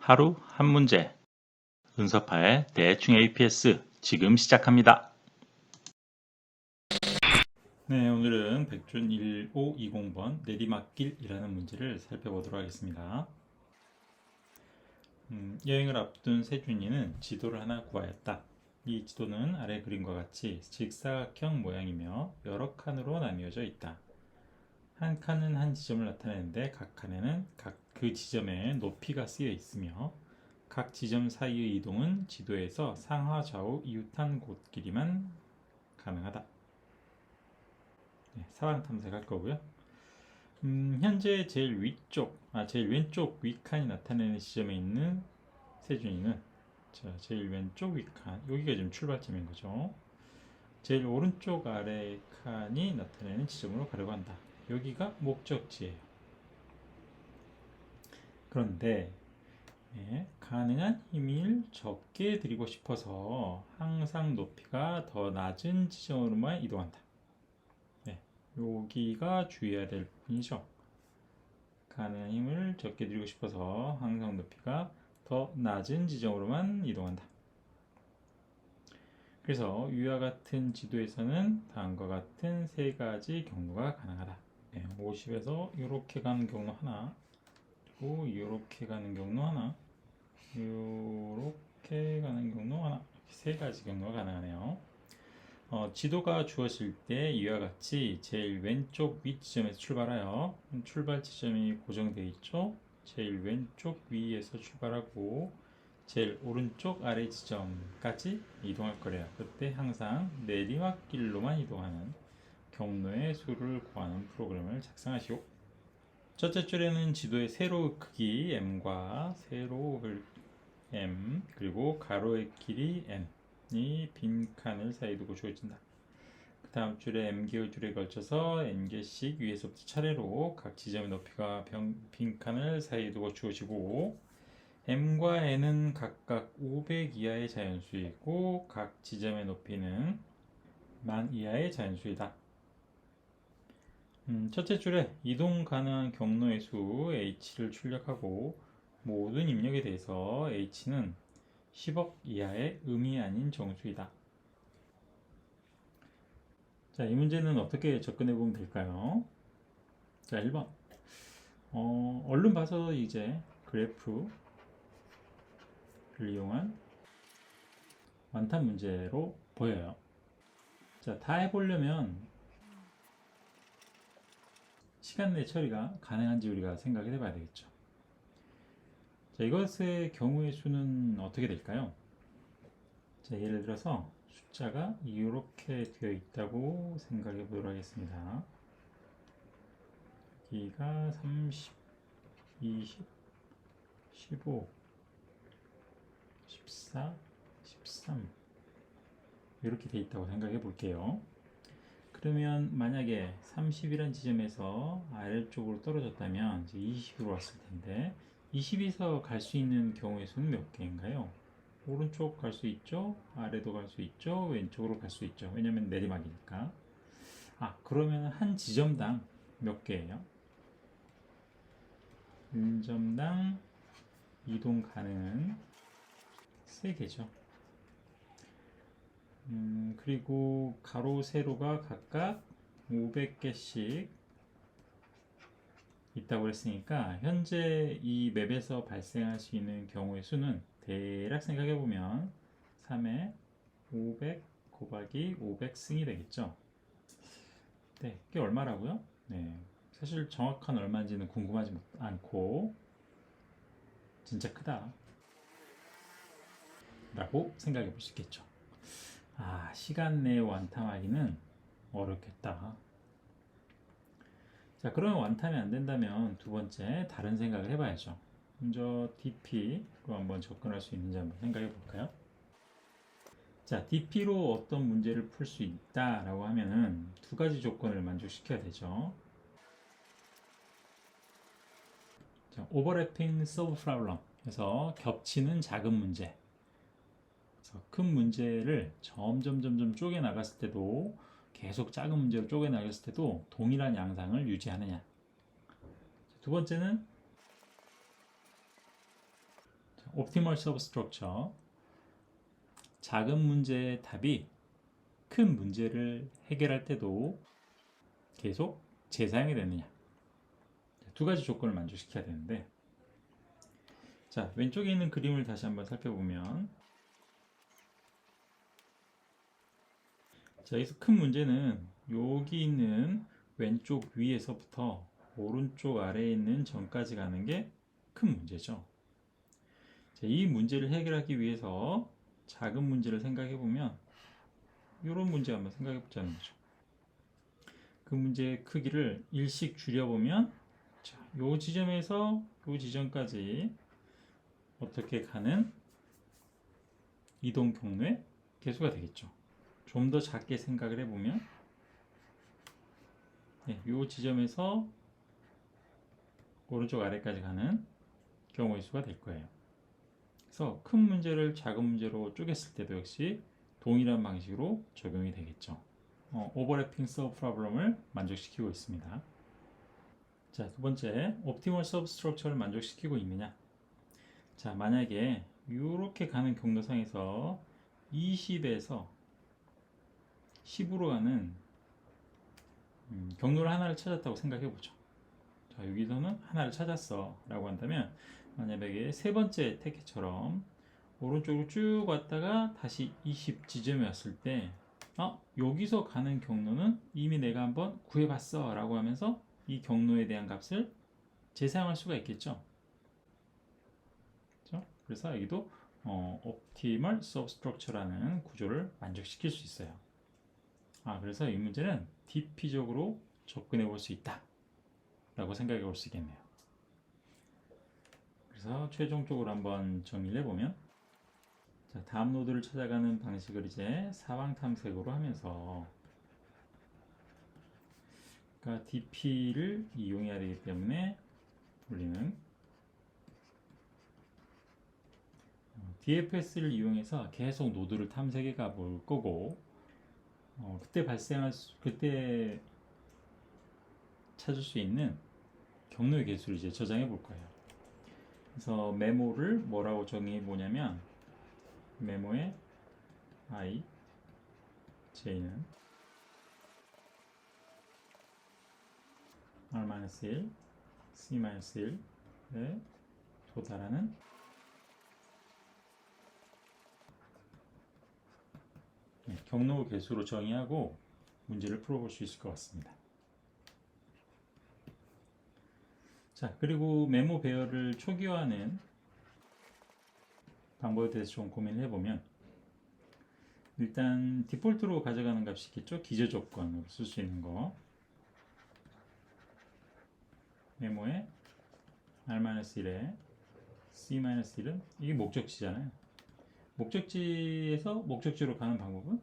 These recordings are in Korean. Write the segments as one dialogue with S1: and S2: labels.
S1: 하루 한 문제 은서파의 대충 APS 지금 시작합니다. 네, 오늘은 백준 1520번 내리막길이라는 문제를 살펴보도록 하겠습니다. 여행을 앞둔 세준이는 지도를 하나 구하였다. 이 지도는 아래 그림과 같이 직사각형 모양이며 여러 칸으로 나뉘어져 있다. 한 칸은 한 지점을 나타내는데 각 칸에는 각 그 지점의 높이가 쓰여 있으며 각 지점 사이의 이동은 지도에서 상하 좌우 이웃한 곳끼리만 가능하다. 네, 사방 탐색할 거고요. 현재 제일 왼쪽 위칸이 나타내는 지점에 있는 세준이는 제일 왼쪽 위칸, 여기가 지금 출발점인 거죠. 제일 오른쪽 아래 칸이 나타내는 지점으로 가려고 한다. 여기가 목적지예요. 그런데 가능한 힘을 적게 들이고 싶어서 항상 높이가 더 낮은 지점으로만 이동한다. 여기가 주의해야 될 부분이죠. 가능한 힘을 적게 들이고 싶어서 항상 높이가 더 낮은 지점으로만 이동한다. 그래서 위와 같은 지도에서는 다음과 같은 세 가지 경로가 가능하다. 50에서 이렇게 가는 경로 하나, 그리고 이렇게 가는 경로 하나, 이렇게 가는 경로 하나, 세 가지 경로가 가능하네요. 지도가 주어질 때 이와 같이 제일 왼쪽 위 지점에서 출발하여 출발 지점이 고정되어 있죠. 제일 왼쪽 위에서 출발하고 제일 오른쪽 아래 지점까지 이동할 거래요. 그때 항상 내리막길로만 이동하는 경로의 수를 구하는 프로그램을 작성하시오. 첫째 줄에는 지도의 세로 크기 m과 세로를 m 그리고 가로의 길이 n 이 빈 칸을 사이에 두고 주어진다. 그 다음 줄에 m개의 줄에 걸쳐서 n개씩 위에서부터 차례로 각 지점의 높이가 빈 칸을 사이에 두고 주어지고 m과 n은 각각 500 이하의 자연수이고 각 지점의 높이는 10,000 이하의 자연수이다. 첫째 줄에 이동 가능한 경로의 수 h를 출력하고 모든 입력에 대해서 h는 10억 이하의 음이 아닌 정수이다. 자, 이 문제는 어떻게 접근해 보면 될까요? 자, 1번. 얼른 봐서 이제 그래프를 이용한 완탄 문제로 보여요. 자, 다 해보려면 시간 내 처리가 가능한지 우리가 생각을 해봐야 되겠죠. 자, 이것의 경우의 수는 어떻게 될까요? 자, 예를 들어서 숫자가 이렇게 되어 있다고 생각해 보도록 하겠습니다. 여기가 30, 20, 15, 14, 13 이렇게 되어 있다고 생각해 볼게요. 그러면 만약에 30이라는 지점에서 아래쪽으로 떨어졌다면 이제 20으로 왔을 텐데 20에서 갈 수 있는 경우의 수는 몇 개인가요? 오른쪽 갈 수 있죠? 아래도 갈 수 있죠? 왼쪽으로 갈 수 있죠? 왜냐면 내리막이니까. 그러면 한 지점당 몇 개예요? 1점당 이동 가능은 3개죠. 그리고 가로, 세로가 각각 500개씩 있다고 했으니까 현재 이 맵에서 발생할 수 있는 경우의 수는 대략 생각해보면 3에 500 곱하기 500승이 되겠죠. 네, 그게 얼마라고요? 네, 사실 정확한 얼마인지는 궁금하지 않고 진짜 크다 라고 생각해 볼 수 있겠죠. 시간 내에 완탐하기는 어렵겠다. 자, 그러면 완탐이 안 된다면 두 번째 다른 생각을 해봐야죠. 먼저 DP로 한번 접근할 수 있는지 한번 생각해 볼까요? 자, DP로 어떤 문제를 풀 수 있다라고 하면은 두 가지 조건을 만족시켜야 되죠. 자, overlapping subproblem 그래서 겹치는 작은 문제. 그래서 큰 문제를 점점 쪼개 나갔을 때도 계속 작은 문제로 쪼개 나갔을 때도 동일한 양상을 유지하느냐. 두 번째는 옵티멀 서브스트럭처. 작은 문제의 답이 큰 문제를 해결할 때도 계속 재사용이 되느냐. 두 가지 조건을 만족시켜야 되는데, 자, 왼쪽에 있는 그림을 다시 한번 살펴보면, 자, 여기서 큰 문제는 여기 있는 왼쪽 위에서부터 오른쪽 아래에 있는 점까지 가는 게 큰 문제죠. 자, 이 문제를 해결하기 위해서 작은 문제를 생각해 보면 이런 문제 한번 생각해 보자는 거죠. 그 문제의 크기를 일씩 줄여보면, 자, 요 지점에서 요 지점까지 어떻게 가는 이동 경로의 개수가 되겠죠. 좀 더 작게 생각을 해보면, 네, 요 지점에서 오른쪽 아래까지 가는 경우의 수가 될 거예요. 그래서 큰 문제를 작은 문제로 쪼갰을 때도 역시 동일한 방식으로 적용이 되겠죠. 오버래핑 서브 프로블럼을 만족시키고 있습니다. 자, 두 번째, 옵티멀 서브 스트럭처를 만족시키고 있느냐. 자, 만약에 이렇게 가는 경로상에서 20에서 10으로 가는 경로를 하나를 찾았다고 생각해 보죠. 자, 여기서는 하나를 찾았어 라고 한다면, 만약에 세 번째 택해처럼 오른쪽으로 쭉 왔다가 다시 20 지점에 왔을 때, 여기서 가는 경로는 이미 내가 한번 구해봤어 라고 하면서 이 경로에 대한 값을 재사용할 수가 있겠죠. 그렇죠? 그래서 여기도 옵티멀 서브스트럭처라는 구조를 만족시킬 수 있어요. 그래서 이 문제는 DP적으로 접근해 볼 수 있다 라고 생각해 볼 수 있겠네요. 그래서 최종적으로 한번 정리를 해보면, 자, 다음 노드를 찾아가는 방식을 이제 사방 탐색으로 하면서, 그러니까 DP를 이용해야 되기 때문에 우리는 DFS를 이용해서 계속 노드를 탐색해 가볼 거고, 그때 찾을 수 있는 경로의 개수를 이제 저장해 볼 거예요. 그래서 메모를 뭐라고 정의해 보냐면, 메모의 I, J는 R-1, C-1에 도달하는 경로 개수로 정의하고 문제를 풀어볼 수 있을 것 같습니다. 자, 그리고 메모 배열을 초기화하는 방법에 대해서 좀 고민을 해보면, 일단 디폴트로 가져가는 값이 있겠죠. 기저 조건으로 쓸 수 있는 거. 메모에 R-1에 C-1은 이게 목적지잖아요. 목적지에서 목적지로 가는 방법은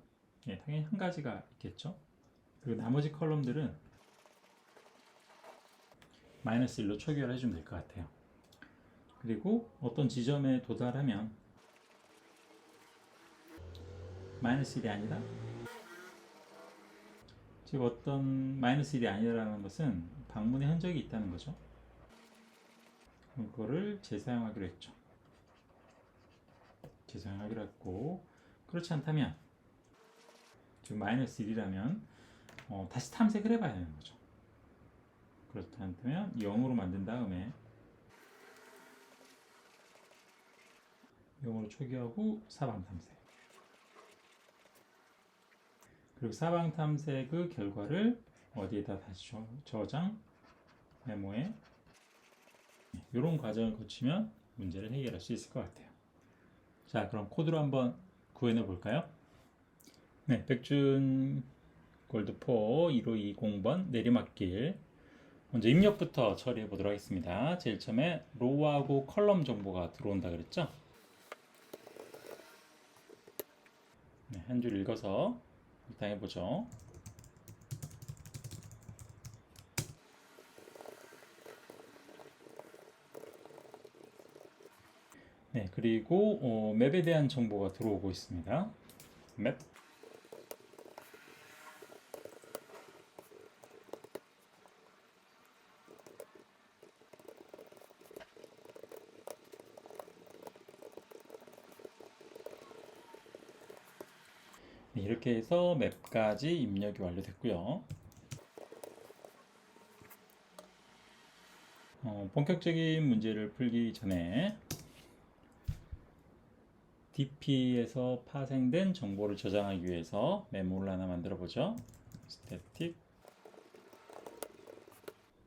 S1: 당연히 한 가지가 있겠죠. 그리고 나머지 컬럼들은 -1로 초기화를 해주면 될 것 같아요. 그리고 어떤 지점에 도달하면 -1이 아니라, 즉 어떤 -1이 아니라는 것은 방문의 흔적이 있다는 거죠. 그거를 재사용하기로 했죠. 재사용하기로 했고, 그렇지 않다면, 즉 -1이라면 다시 탐색을 해봐야 되는 거죠. 그렇다면 0으로 만든 다음에 0으로 초기화하고 사방 탐색, 그리고 사방 탐색의 결과를 어디에다 다시 저장, 메모에, 이런 과정을 거치면 문제를 해결할 수 있을 것 같아요. 자, 그럼 코드로 한번 구해내 볼까요? 네, 백준 골드4 1520번 내리막길. 먼저 입력부터 처리해 보도록 하겠습니다. 제일 처음에 로우하고 컬럼 정보가 들어온다 그랬죠? 네, 한 줄 읽어서 일단 해보죠. 네, 그리고 맵에 대한 정보가 들어오고 있습니다. 맵. 이렇게 해서 맵까지 입력이 완료됐고요. 본격적인 문제를 풀기 전에 DP에서 파생된 정보를 저장하기 위해서 메모를 하나 만들어 보죠. 스태틱.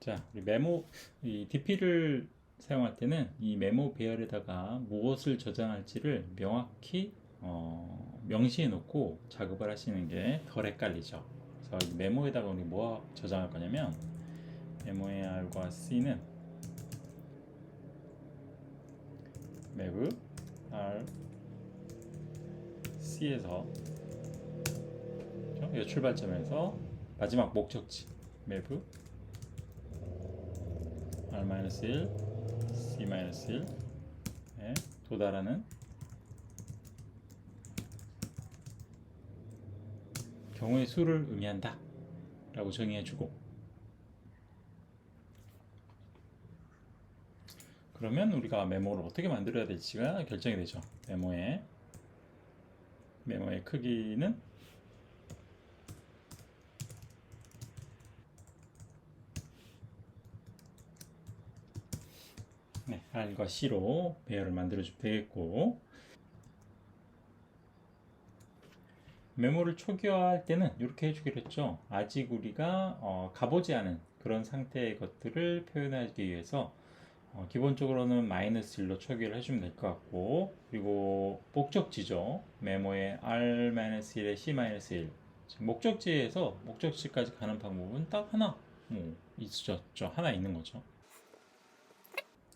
S1: 자, 우리 메모, 이 DP를 사용할 때는 이 메모 배열에다가 무엇을 저장할지를 명확히 명시해 놓고 작업을 하시는 게 덜 헷갈리죠. 그래서 이 메모에다가 우리 뭐 저장할 거냐면 메모의 R과 C는 매브 R C에서 이 출발점에서 마지막 목적지 매브 R-1 C-1에 도달하는 경우의 수를 의미한다 라고 정의해주고, 그러면 우리가 메모를 어떻게 만들어야 될지가 결정이 되죠. 메모의 크기는 R과 C로 배열을 만들어주면 되겠고, 메모를 초기화할 때는 이렇게 해주기로 했죠. 아직 우리가 가보지 않은 그런 상태의 것들을 표현하기 위해서 기본적으로는 -1로 초기화를 해주면 될 것 같고, 그리고 목적지죠. 메모의 R-1에 C-1 목적지에서 목적지까지 가는 방법은 딱 하나 있었죠. 하나 있는 거죠.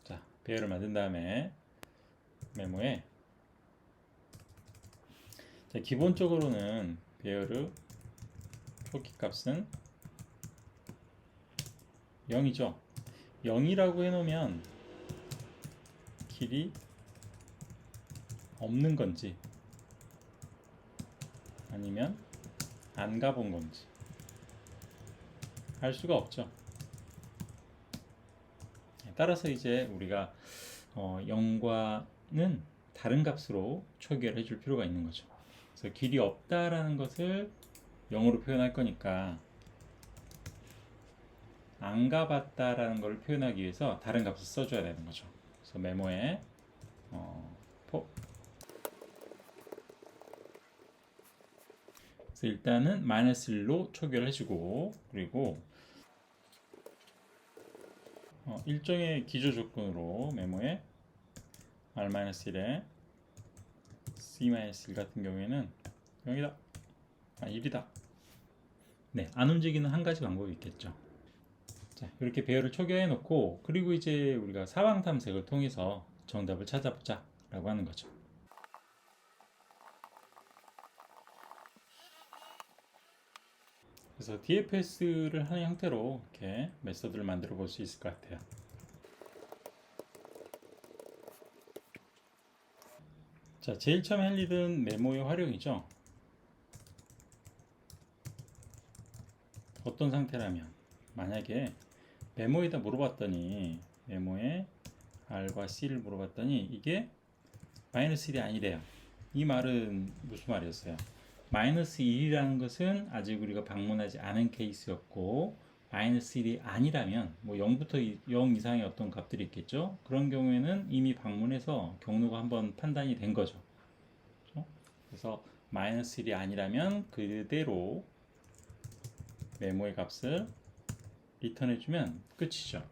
S1: 자, 배열을 만든 다음에 메모에 자, 기본적으로는 배열의 초기 값은 0이죠. 0이라고 해놓으면 길이 없는 건지 아니면 안 가본 건지 알 수가 없죠. 따라서 이제 우리가 0과는 다른 값으로 초기화를 해줄 필요가 있는 거죠. 그래서 길이 없다라는 것을 0으로 표현할 거니까 안 가봤다라는 걸 표현하기 위해서 다른 값을 써줘야 되는 거죠. 그래서 메모에 그래서 일단은 -1로 초기화를 해주고, 그리고 일정의 기조 조건으로 메모에 R-1에 C-1 같은 경우에는 0이다, 1이다. 네, 안 움직이는 한 가지 방법이 있겠죠. 자, 이렇게 배열을 초기화해 놓고, 그리고 이제 우리가 사방 탐색을 통해서 정답을 찾아보자 라고 하는 거죠. 그래서 DFS를 하는 형태로 이렇게 메서드를 만들어 볼 수 있을 것 같아요. 자, 제일 처음 할 일은 메모의 활용이죠. 어떤 상태라면, 만약에 메모에다 물어봤더니, 메모에 R과 C를 물어봤더니 이게 -1이 아니래요. 이 말은 무슨 말이었어요? -1이라는 것은 아직 우리가 방문하지 않은 케이스였고, -1이 아니라면 뭐 0부터 0 이상의 어떤 값들이 있겠죠. 그런 경우에는 이미 방문해서 경로가 한번 판단이 된 거죠. 그렇죠? 그래서 -1이 아니라면 그대로 메모의 값을 리턴해주면 끝이죠.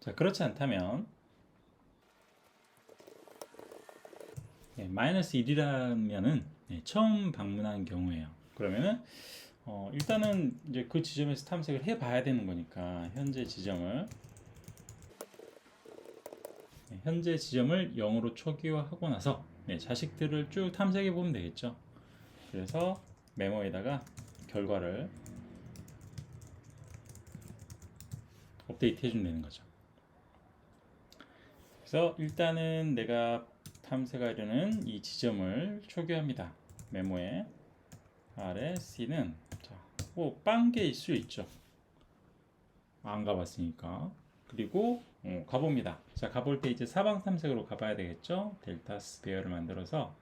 S1: 자, 그렇지 않다면 -1이라면은 처음 방문한 경우예요. 그러면은 일단은 이제 그 지점에서 탐색을 해봐야 되는 거니까 현재 지점을 0으로 초기화하고 나서 자식들을 쭉 탐색해 보면 되겠죠. 그래서 메모에다가 결과를 업데이트 해주면 되는 거죠. 그래서 일단은 내가 탐색하려는 이 지점을 초기화합니다. 메모에 R에 C는 뭐 빵개일 수 있죠. 안 가봤으니까. 그리고 가봅니다. 자, 가볼 때 이제 사방 탐색으로 가봐야 되겠죠. 델타스 배열을 만들어서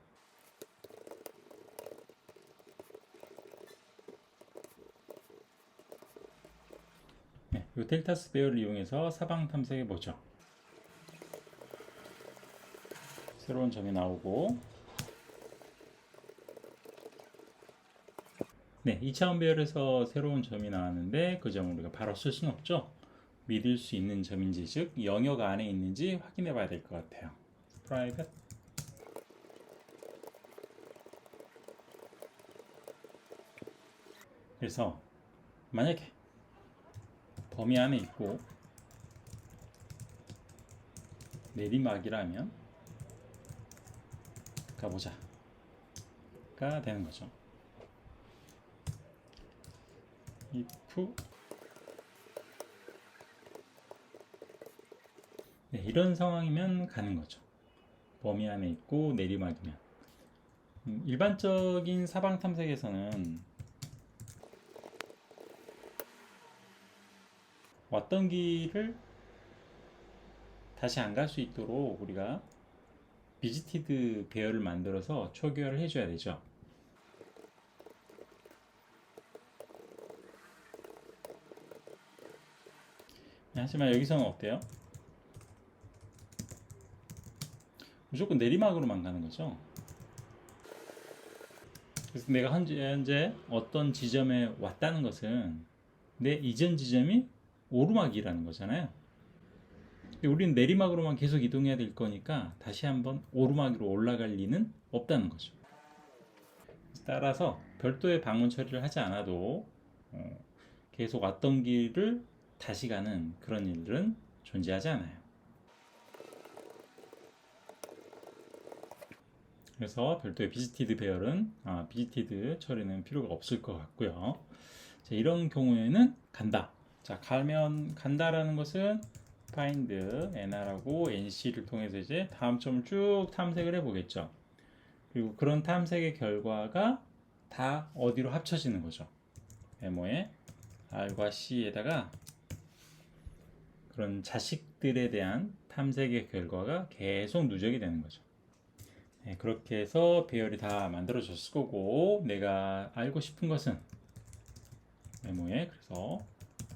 S1: 그리고 델타스 배열을 이용해서 사방 탐색해 보죠. 새로운 점이 나오고, 네, 2차원 배열에서 새로운 점이 나왔는데 그 점을 우리가 바로 쓸 수는 없죠. 믿을 수 있는 점인지, 즉 영역 안에 있는지 확인해 봐야 될 것 같아요. private. 그래서 만약에 범위 안에 있고 내리막이라면 가보자 가 되는 거죠. if 네, 이런 상황이면 가는 거죠. 범위 안에 있고 내리막이면. 일반적인 사방 탐색에서는 왔던 길을 다시 안 갈 수 있도록 우리가 비지티드 배열을 만들어서 초기화를 해줘야 되죠. 하지만 여기서는 어때요? 무조건 내리막으로만 가는 거죠. 그래서 내가 현재 어떤 지점에 왔다는 것은 내 이전 지점이 오르막이라는 거잖아요. 우리는 내리막으로만 계속 이동해야 될 거니까 다시 한번 오르막으로 올라갈 리는 없다는 거죠. 따라서 별도의 방문 처리를 하지 않아도 계속 왔던 길을 다시 가는 그런 일들은 존재하지 않아요. 그래서 별도의 비지티드 배열은 비지티드 처리는 필요가 없을 것 같고요. 자, 이런 경우에는 간다. 자, 가면 간다라는 것은 find nr하고 nc를 통해서 이제 다음 점을 쭉 탐색을 해보겠죠. 그리고 그런 탐색의 결과가 다 어디로 합쳐지는 거죠. 메모에 r과 c에다가 그런 자식들에 대한 탐색의 결과가 계속 누적이 되는 거죠. 네, 그렇게 해서 배열이 다 만들어졌을 거고, 내가 알고 싶은 것은 메모에 그래서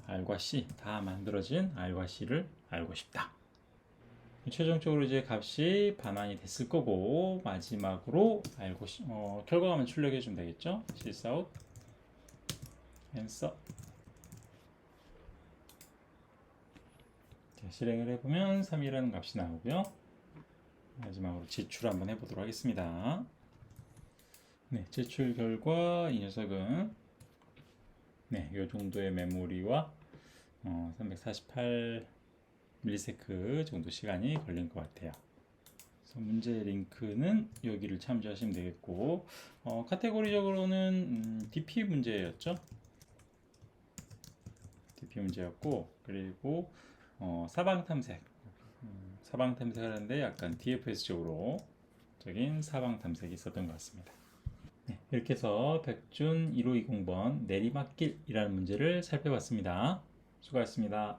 S1: R과 C 다 만들어진 R과 C를 알고 싶다. 최종적으로 이제 값이 반환이 됐을 거고, 마지막으로 결과값만 출력해 주면 되겠죠. sysout answer. 자, 실행을 해보면 3이라는 값이 나오고요. 마지막으로 제출 한번 해보도록 하겠습니다. 네, 제출 결과 이 녀석은 네, 이 정도의 메모리와 348 밀리세크 정도 시간이 걸린 것 같아요. 그래서 문제 링크는 여기를 참조하시면 되겠고, 카테고리적으로는 DP 문제였죠. DP 문제였고, 그리고 사방 탐색. 사방 탐색을 하는데 약간 DFS적으로 적인 사방 탐색이 있었던 것 같습니다. 네, 이렇게 해서 백준 1520번 내리막길이라는 문제를 살펴봤습니다. 수고하셨습니다.